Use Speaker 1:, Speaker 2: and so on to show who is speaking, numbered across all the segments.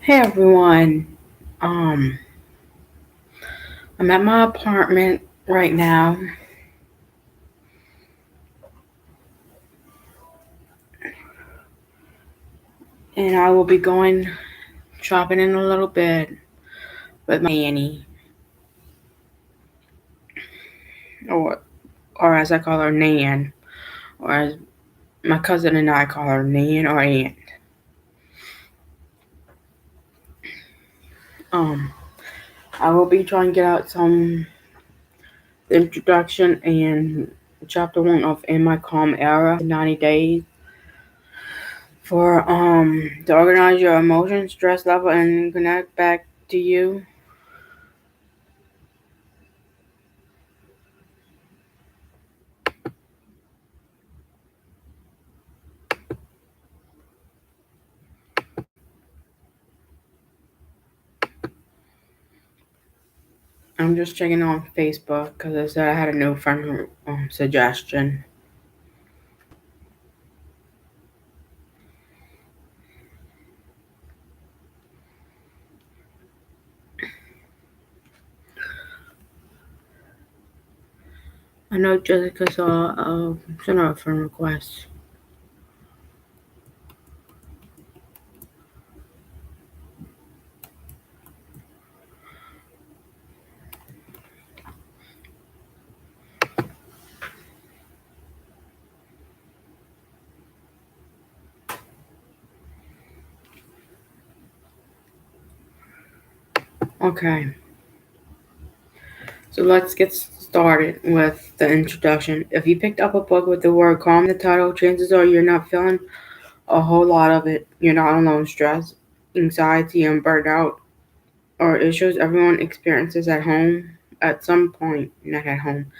Speaker 1: Hey everyone. Um, I'm at my apartment right now, and I will be going shopping in a little bit with my Annie, or or as I call her, Nan, or as my cousin and I call her, Nan or Aunt. Um, I will be trying to get out some introduction and chapter one of In My Calm Era, 90 days for to organize your emotions, stress level, and connect back to you. I'm just checking on Facebook because I said I had a new friend suggestion. I know Jessica saw sent her a friend request. Okay, so let's get started with the introduction. If you picked up a book with the word calm in the title, chances are you're not feeling a whole lot of it. You're not alone. Stress, anxiety, and burnout are issues everyone experiences at home at some point. Not at home.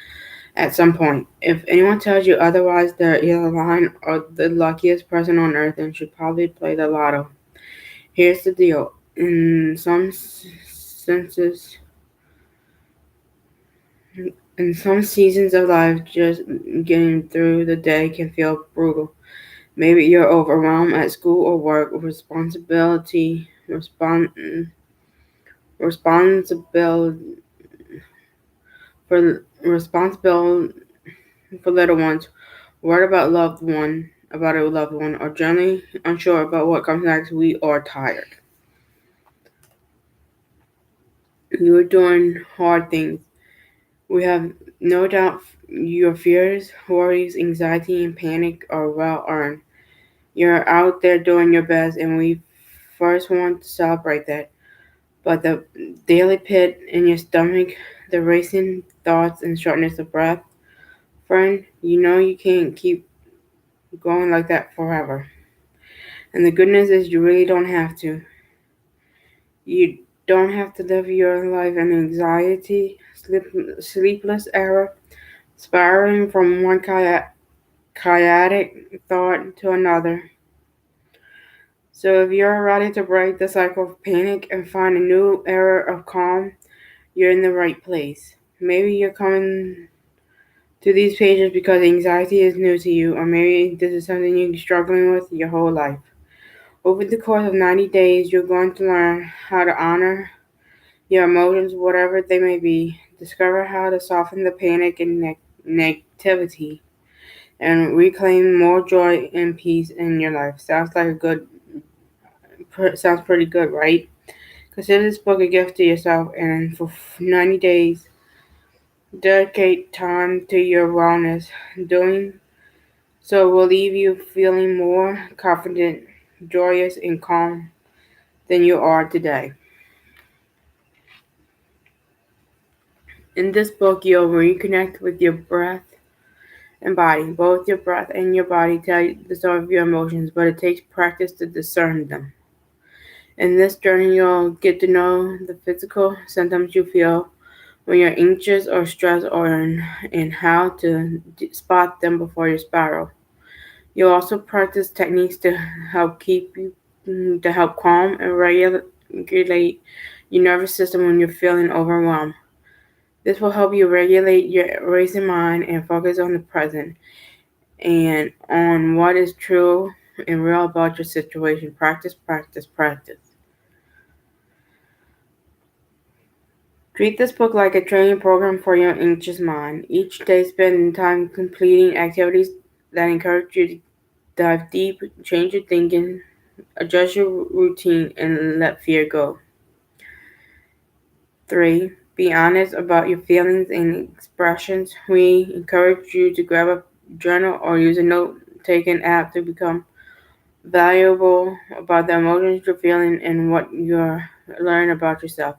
Speaker 1: At some point. If anyone tells you otherwise, they're either lying or the luckiest person on earth and should probably play the lotto. Here's the deal. In some senses, in some seasons of life, just getting through the day can feel brutal. Maybe you're overwhelmed at school or work, responsible responsible for little ones, worried about a loved one, or generally unsure about what comes next. We are tired. You are doing hard things. We have no doubt your fears, worries, anxiety, and panic are well earned. You're out there doing your best, and we first want to celebrate that. But the daily pit in your stomach, the racing thoughts, and shortness of breath, friend, you know you can't keep going like that forever. And the good news is you really don't have to. You don't have to live your life in anxiety, sleepless era, spiraling from one chaotic thought to another. So if you're ready to break the cycle of panic and find a new era of calm, you're in the right place. Maybe you're coming to these pages because anxiety is new to you, or maybe this is something you've been struggling with your whole life. Over the course of 90 days, you're going to learn how to honor your emotions, whatever they may be, discover how to soften the panic and negativity, and reclaim more joy and peace in your life. Sounds pretty good, right? Consider this book a gift to yourself, and for 90 days, dedicate time to your wellness. Doing so will leave you feeling more confident, joyous, and calm than you are today. In this book, you'll reconnect with your breath and body. Both your breath and your body tell you the story of your emotions, but it takes practice to discern them. In this journey, you'll get to know the physical symptoms you feel when you're anxious or stressed, and how to spot them before you spiral. You'll also practice techniques to help calm and regulate your nervous system when you're feeling overwhelmed. This will help you regulate your racing mind and focus on the present and on what is true and real about your situation. Practice, practice, practice. Treat this book like a training program for your anxious mind. Each day, spend time completing activities that encourage you to dive deep, change your thinking, adjust your routine, and let fear go. 3. Be honest about your feelings and expressions. We encourage you to grab a journal or use a note taking app to become valuable about the emotions you're feeling and what you're learning about yourself.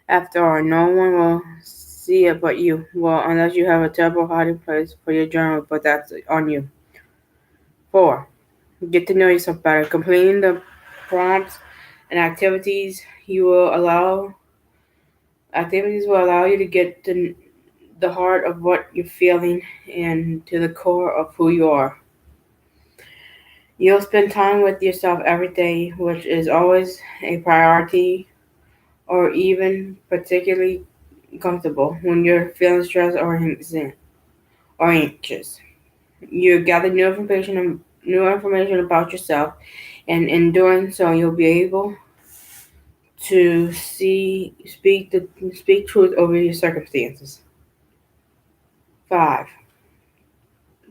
Speaker 1: After all, no one will see it but you. Well, unless you have a terrible hiding place for your journal, but that's on you. 4. Get to know yourself better. Completing the prompts and activities will allow you to get to the heart of what you're feeling and to the core of who you are. You'll spend time with yourself every day, which is always a priority or even particularly comfortable when you're feeling stressed or anxious. You gather new information about yourself, and in doing so, you'll be able to speak truth over your circumstances. 5.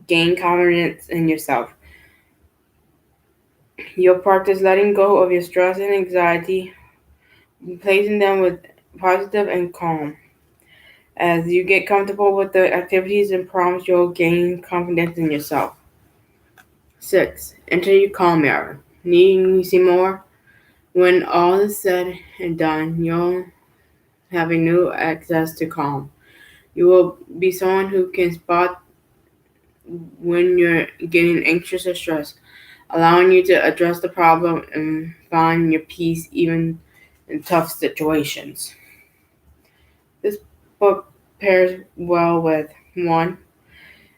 Speaker 1: Gain confidence in yourself. You'll practice letting go of your stress and anxiety, replacing them with positive and calm. As you get comfortable with the activities and prompts, you'll gain confidence in yourself. 6. Enter your calm era. Needing to see more? When all is said and done, you'll have a new access to calm. You will be someone who can spot when you're getting anxious or stressed, allowing you to address the problem and find your peace even in tough situations. This book pairs well with 1.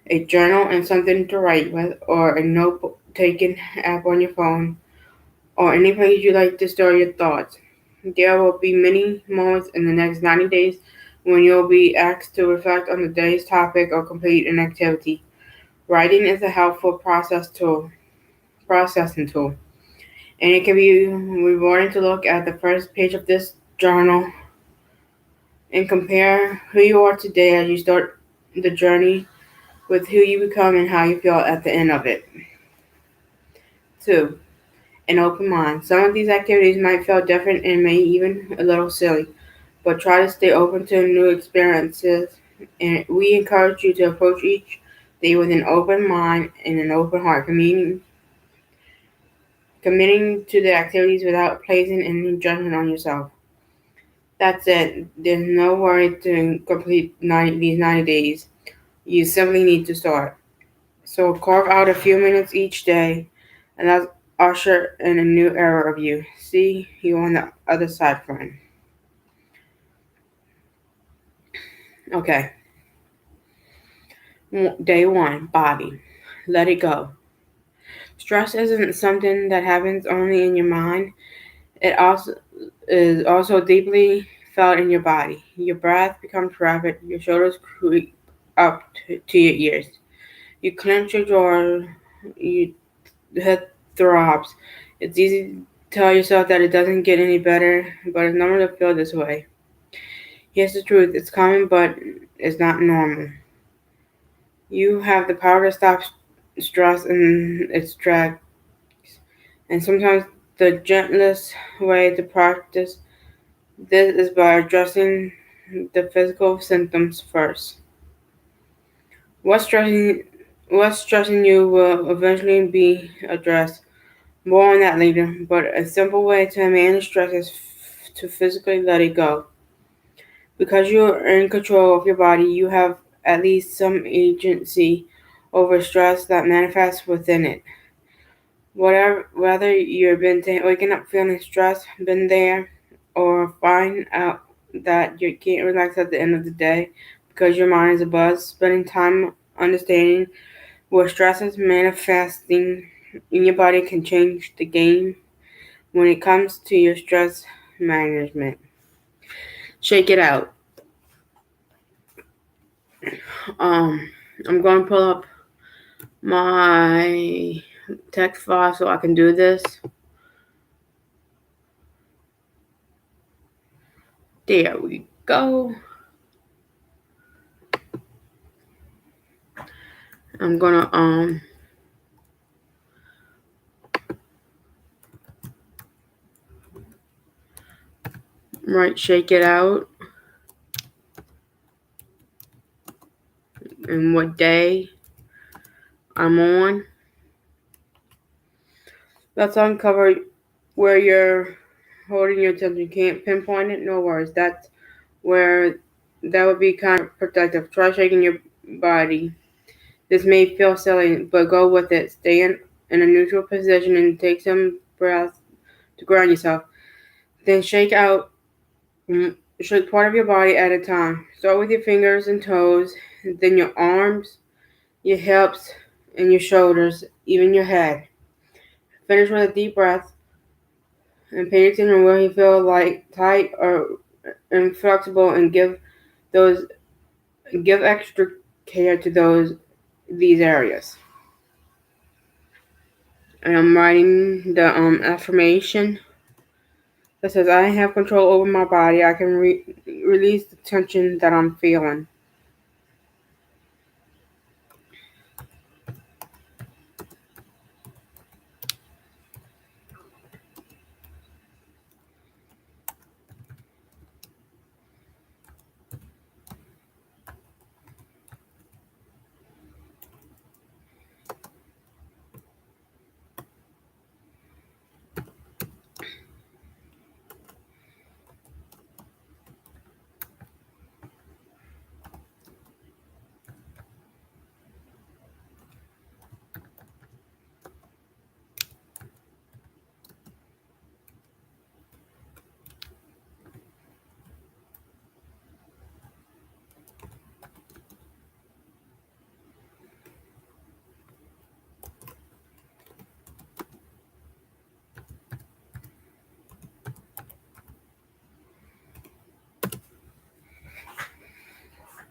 Speaker 1: A journal and something to write with, or a notebook taking app on your phone, or any place you like to store your thoughts. There will be many moments in the next 90 days when you'll be asked to reflect on the day's topic or complete an activity. Writing is a helpful processing tool, and it can be rewarding to look at the first page of this journal and compare who you are today as you start the journey with who you become and how you feel at the end of it. 2. An open mind. Some of these activities might feel different and may even a little silly, but try to stay open to new experiences. And we encourage you to approach each day with an open mind and an open heart, committing to the activities without placing any judgment on yourself. That's it. There's no worry to complete these 90 days. You simply need to start. So carve out a few minutes each day and let's usher in a new era of you. See you on the other side, friend. Okay. Day 1, body. Let it go. Stress isn't something that happens only in your mind. It also is also deeply felt in your body. Your breath becomes rapid. Your shoulders creep up to your ears. You clench your jaw. Your head throbs. It's easy to tell yourself that it doesn't get any better, but it's normal to feel this way. Here's the truth. It's common, but it's not normal. You have the power to stop stress in its tracks, and sometimes the gentlest way to practice this is by addressing the physical symptoms first. What's stressing, what's stressing you will eventually be addressed. More on that later, but a simple way to manage stress is to physically let it go. Because you're in control of your body, you have at least some agency over stress that manifests within it. Whether you've been waking up feeling stressed, been there, or find out that you can't relax at the end of the day because your mind is abuzz, spending time understanding where stress is manifesting in your body can change the game when it comes to your stress management. Shake it out. Um, I'm going to pull up my text file so I can do this. There we go. I'm gonna shake it out and what day I'm on. Let's uncover where you're holding your attention. You can't pinpoint it, no worries. That's where that would be kind of protective. Try shaking your body. This may feel silly, but go with it. Stay in a neutral position and take some breaths to ground yourself. Then shake part of your body at a time. Start with your fingers and toes, then your arms, your hips, and your shoulders, even your head. Finish with a deep breath and pay attention where you feel like tight or inflexible, and give extra care to these areas. And I'm writing the affirmation that says, I have control over my body. I can release the tension that I'm feeling.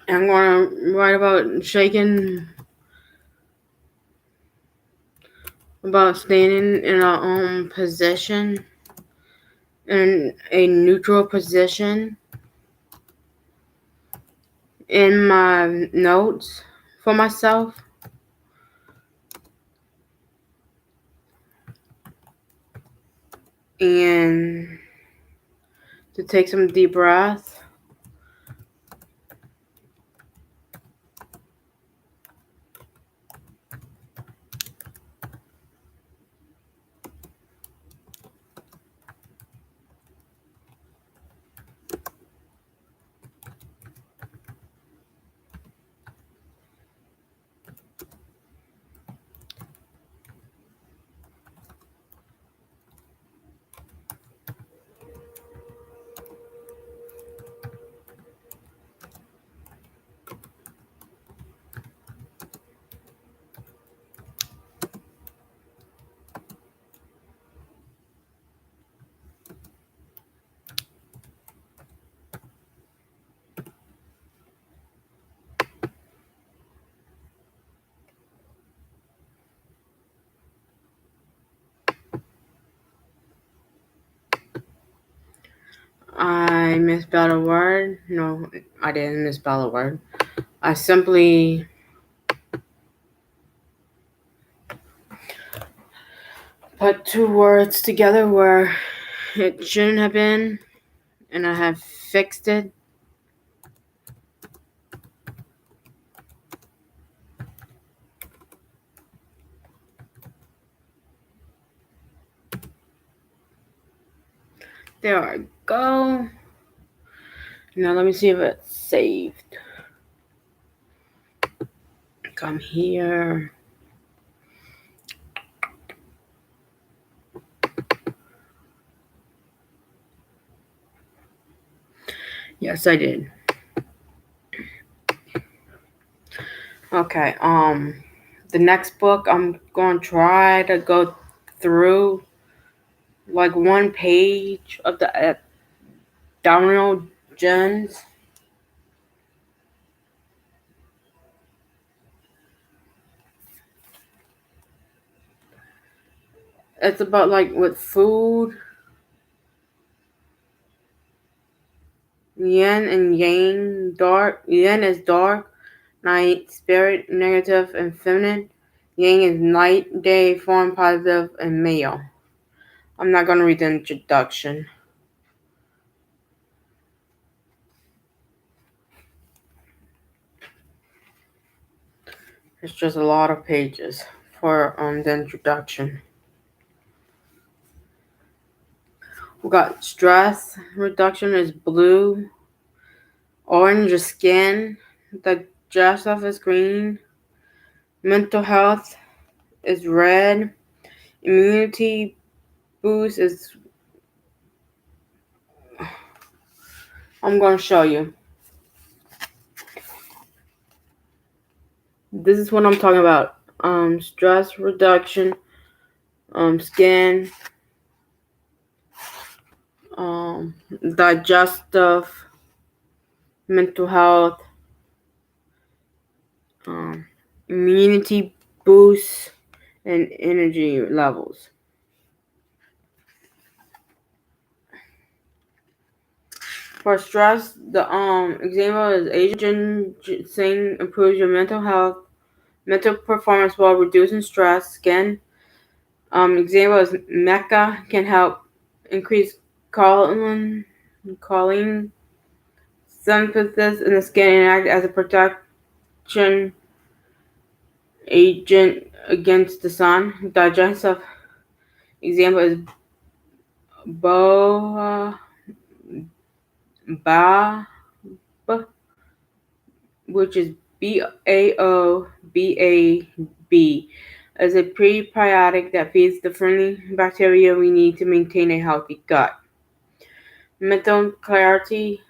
Speaker 1: I'm going to write about standing in a position, in a neutral position, in my notes for myself. And to take some deep breaths. I misspelled a word. No, I didn't misspell a word. I simply put two words together where it shouldn't have been, and I have fixed it. There I go. Now let me see if it's saved. Come here. Yes, I did. Okay, the next book I'm going to try to go through like one page of the abdominal gens. It's about like with food, Yin and yang. Dark. Yin is dark, night, spirit, negative and feminine. Yang is night, day, form, positive, and male. I'm not going to read the introduction. It's just a lot of pages for the introduction. We got stress reduction is blue, orange is skin, digestive is green, mental health is red, immunity boost is. I'm going to show you. This is what I'm talking about. Stress reduction, skin, digestive, mental health, immunity boost, and energy levels. For stress, the example is Asian ginseng improves your mental performance while reducing stress. Skin, example is Mecca can help increase choline synthesis in the skin and act as a protection agent against the sun. Digestive example is baobab, which is BAOBAB, as a prebiotic that feeds the friendly bacteria we need to maintain a healthy gut. Mental clarity.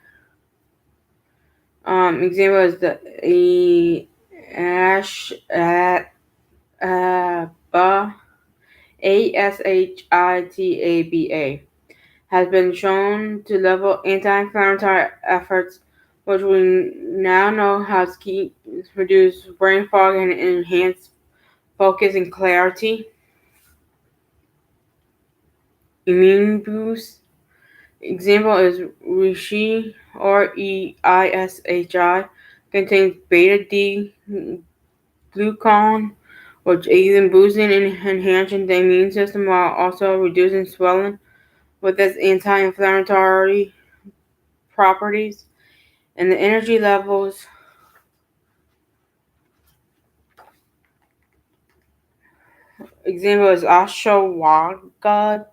Speaker 1: Example is the ASHITABA has been shown to level anti-inflammatory efforts, which we now know has reduce brain fog and enhance focus and clarity. Immune boost. Example is reishi or EISHI contains beta D glucan, which aids in boosting and enhancing the immune system while also reducing swelling with its anti-inflammatory properties. And the energy levels. Example is ashwagandha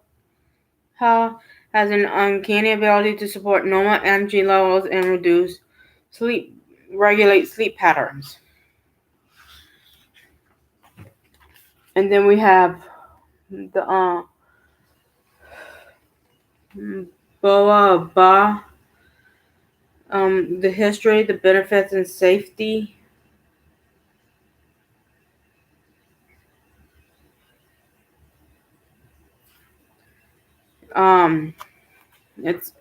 Speaker 1: has an uncanny ability to support normal energy levels and regulate sleep patterns. And then we have the baobab, the history, the benefits, and safety. It's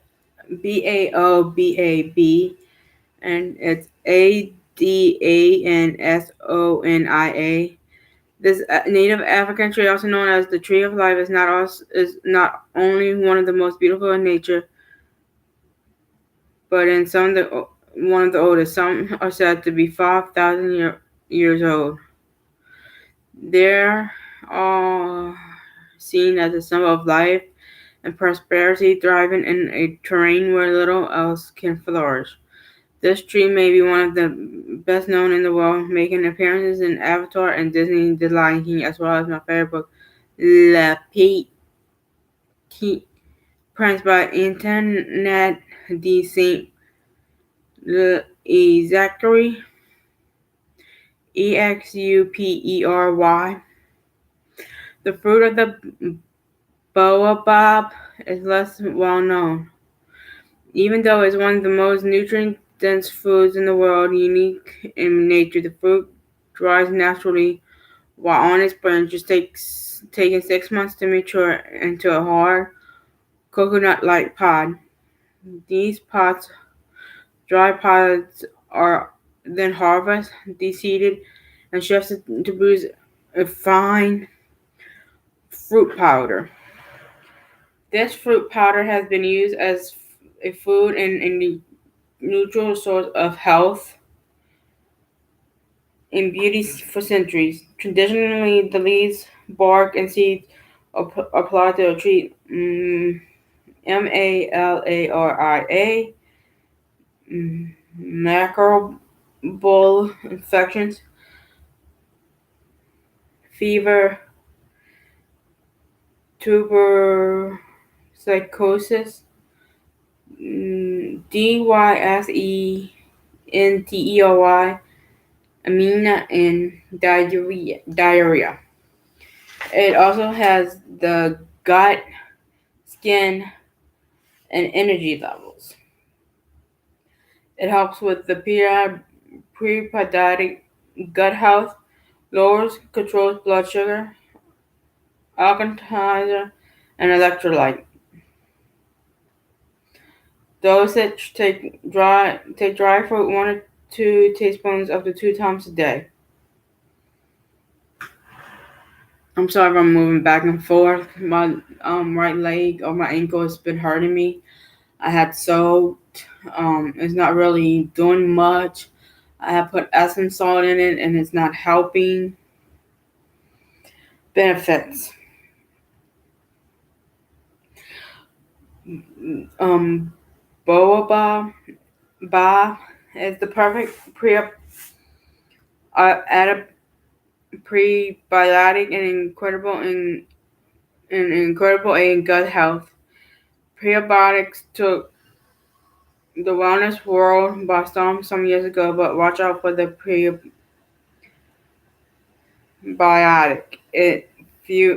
Speaker 1: BAOBAB, and it's ADANSONIA. This native African tree, also known as the Tree of Life, is not only one of the most beautiful in nature, but in one of the oldest. Some are said to be 5,000 years old. They're all seen as a symbol of life and prosperity, thriving in a terrain where little else can flourish. This tree may be one of the best known in the world, making appearances in Avatar and Disney The Lion King, as well as my favorite book, Le Petit Prince by Antoinette de Saint-Exupéry, Exupery. The fruit of the baobab is less well known. Even though it's one of the most nutrient-dense foods in the world, unique in nature, the fruit dries naturally while on its branches, taking 6 months to mature into a hard, coconut-like pod. These dry pods, are then harvested, deseeded, and shifted to produce a fine fruit powder. This fruit powder has been used as a food in neutral source of health and beauty for centuries. Traditionally, the leaves, bark, and seeds applied to treat malaria, microbial infections, fever, tuberculosis, dysentery, anemia, and diarrhea. It also has the gut, skin, and energy levels. It helps with the prebiotic gut health, lowers, controls blood sugar, alkalizer, and electrolyte. Dosage: take dry fruit 1 or 2 teaspoons up to 2 times a day. I'm sorry if I'm moving back and forth. My right leg or my ankle has been hurting me. I had soaked. It's not really doing much. I have put Epsom salt in it and it's not helping. Benefits. Boaba is the perfect prebiotic and incredible in gut health. Prebiotics took the wellness world by storm some years ago, but watch out for the prebiotic. It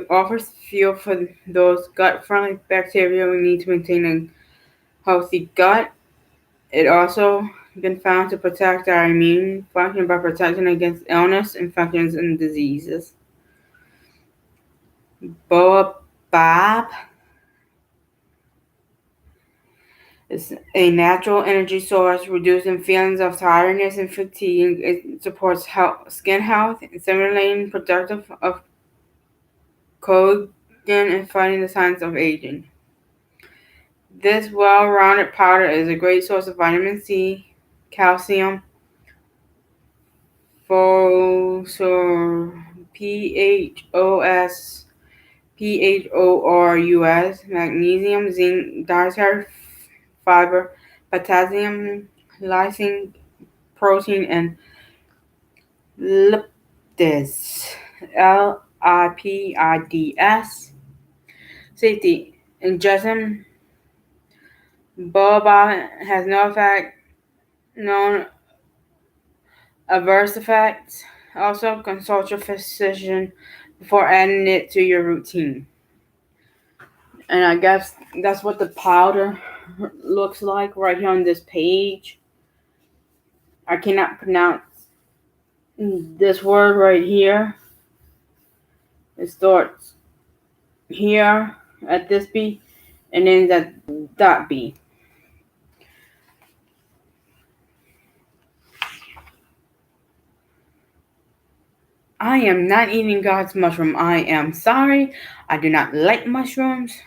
Speaker 1: offers fuel for those gut-friendly bacteria we need to maintain a healthy gut. It also been found to protect our immune function by protecting against illness, infections, and diseases. Baobab is a natural energy source, reducing feelings of tiredness and fatigue. It supports skin health, stimulating productive of collagen, and fighting the signs of aging. This well-rounded powder is a great source of vitamin C, calcium, phosphorus, phorus, magnesium, zinc, dietary fiber, potassium, lysine, protein, and lipids. Lipids. Safety. Ingestion boba has no effect, known adverse effects. Also, consult your physician before adding it to your routine. And I guess that's what the powder looks like right here on this page. I cannot pronounce this word right here. It starts here at this B and ends at dot B. I am not eating God's mushroom. I am sorry. I do not like mushrooms.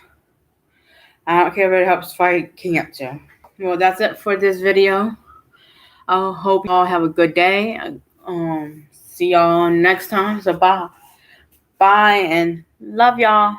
Speaker 1: I don't care if it helps fight cancer. Well, that's it for this video. I hope you all have a good day. See y'all next time. So bye. Bye and love y'all.